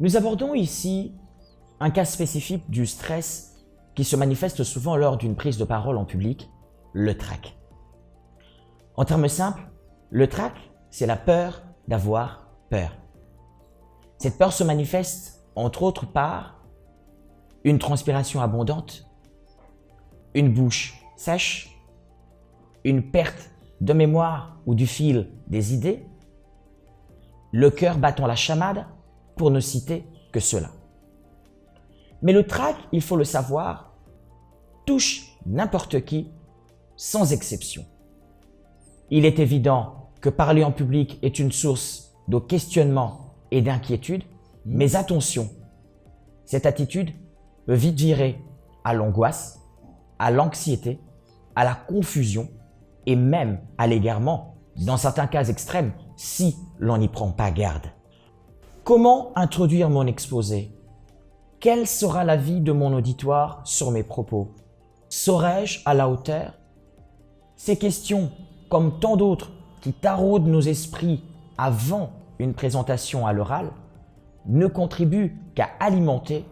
Nous abordons ici un cas spécifique du stress qui se manifeste souvent lors d'une prise de parole en public, le trac. En termes simples, le trac, c'est la peur d'avoir peur. Cette peur se manifeste, entre autres, par une transpiration abondante, une bouche sèche, une perte de mémoire ou du fil des idées, le cœur battant la chamade, pour ne citer que cela. Mais le trac, il faut le savoir, touche n'importe qui, sans exception. Il est évident que parler en public est une source de questionnement et d'inquiétude, mais attention, cette attitude peut vite virer à l'angoisse, à l'anxiété, à la confusion et même à l'égarement, dans certains cas extrêmes, si l'on n'y prend pas garde. Comment introduire mon exposé? Quel sera l'avis de mon auditoire sur mes propos? Serai-je à la hauteur? Ces questions, comme tant d'autres qui taraudent nos esprits avant une présentation à l'oral, ne contribuent qu'à alimenter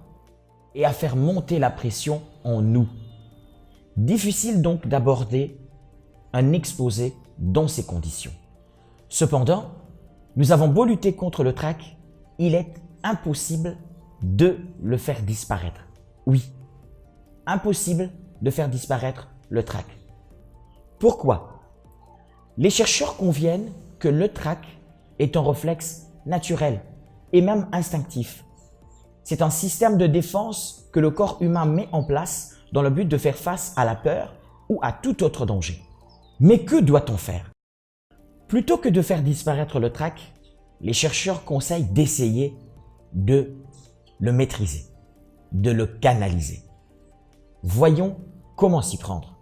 et à faire monter la pression en nous. Difficile donc d'aborder un exposé dans ces conditions. Cependant, nous avons beau lutter contre le trac, il est impossible de le faire disparaître. Oui, impossible de faire disparaître le trac. Pourquoi? Les chercheurs conviennent que le trac est un réflexe naturel et même instinctif. C'est un système de défense que le corps humain met en place dans le but de faire face à la peur ou à tout autre danger. Mais que doit-on faire? Plutôt que de faire disparaître le trac, les chercheurs conseillent d'essayer de le maîtriser, de le canaliser. Voyons comment s'y prendre.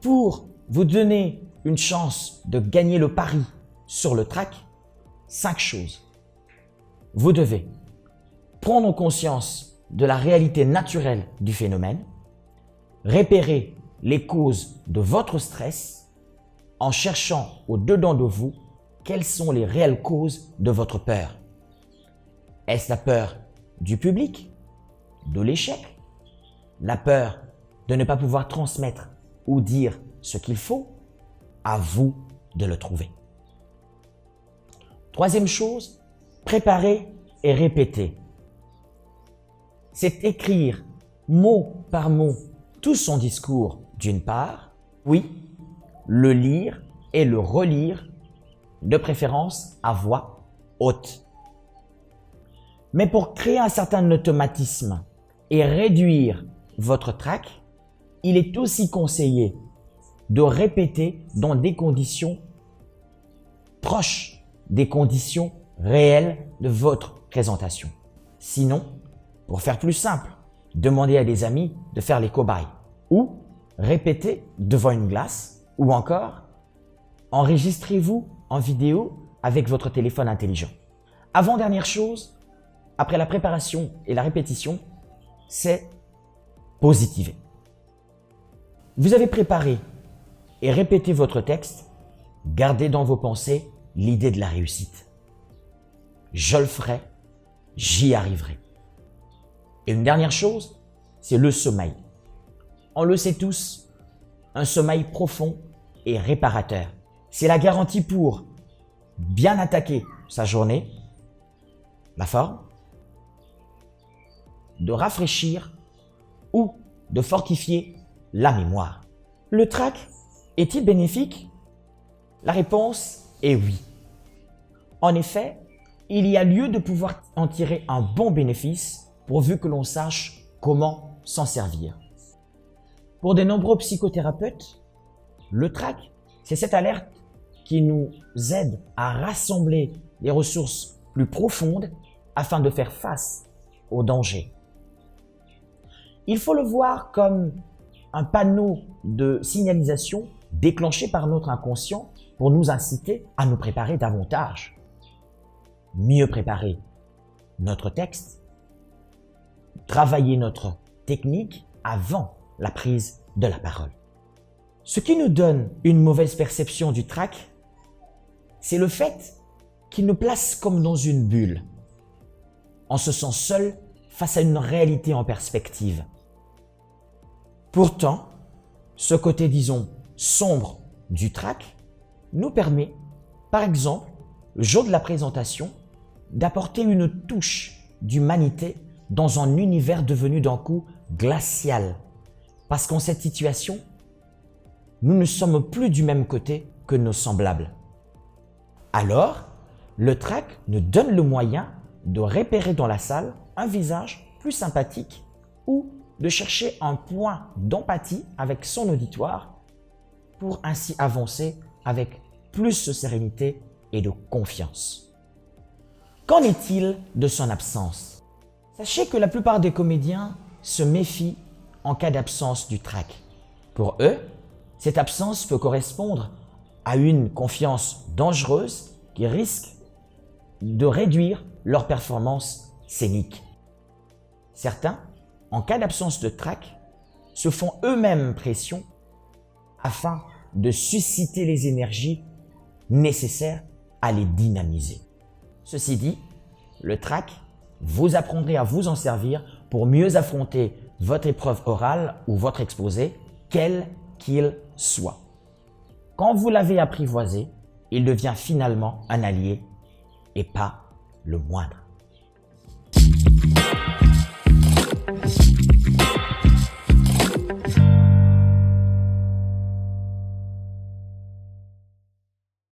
Pour vous donner une chance de gagner le pari sur le trac, 5 choses. Vous devez prendre conscience de la réalité naturelle du phénomène, repérer les causes de votre stress en cherchant au-dedans de vous quelles sont les réelles causes de votre peur. Est-ce la peur du public, de l'échec, la peur de ne pas pouvoir transmettre ou dire ce qu'il faut? À vous de le trouver. Troisième chose, préparer et répéter. C'est écrire mot par mot tout son discours d'une part, oui, le lire et le relire, de préférence à voix haute. Mais pour créer un certain automatisme et réduire votre trac, il est aussi conseillé de répéter dans des conditions proches des conditions réelles de votre présentation. Sinon, pour faire plus simple, demandez à des amis de faire les cobayes ou répétez devant une glace ou encore enregistrez-vous en vidéo avec votre téléphone intelligent. Avant-dernière chose, après la préparation et la répétition, c'est positiver. Vous avez préparé et répété votre texte, gardez dans vos pensées l'idée de la réussite. Je le ferai, j'y arriverai. Et une dernière chose, c'est le sommeil. On le sait tous, un sommeil profond et réparateur. C'est la garantie pour bien attaquer sa journée, la forme, de rafraîchir ou de fortifier la mémoire. Le trac est-il bénéfique? La réponse est oui. En effet, il y a lieu de pouvoir en tirer un bon bénéfice pourvu que l'on sache comment s'en servir. Pour de nombreux psychothérapeutes, le trac, c'est cette alerte qui nous aide à rassembler les ressources plus profondes afin de faire face au danger. Il faut le voir comme un panneau de signalisation déclenché par notre inconscient pour nous inciter à nous préparer davantage. Mieux préparer notre texte, travailler notre technique avant la prise de la parole. Ce qui nous donne une mauvaise perception du trac, c'est le fait qu'il nous place comme dans une bulle. on se sent seul face à une réalité en perspective. Pourtant, ce côté, disons, sombre du trac nous permet, par exemple, le jour de la présentation, d'apporter une touche d'humanité dans un univers devenu d'un coup glacial. Parce qu'en cette situation, nous ne sommes plus du même côté que nos semblables. Alors, le trac nous donne le moyen de repérer dans la salle un visage plus sympathique ou de chercher un point d'empathie avec son auditoire pour ainsi avancer avec plus de sérénité et de confiance. Qu'en est-il de son absence? Sachez que la plupart des comédiens se méfient en cas d'absence du trac. Pour eux, cette absence peut correspondre à une confiance dangereuse qui risque de réduire leur performance scénique. Certains, en cas d'absence de trac, se font eux-mêmes pression afin de susciter les énergies nécessaires à les dynamiser. Ceci dit, le trac, vous apprendrez à vous en servir pour mieux affronter votre épreuve orale ou votre exposé, quel qu'il soit. Quand vous l'avez apprivoisé, il devient finalement un allié et pas le moindre.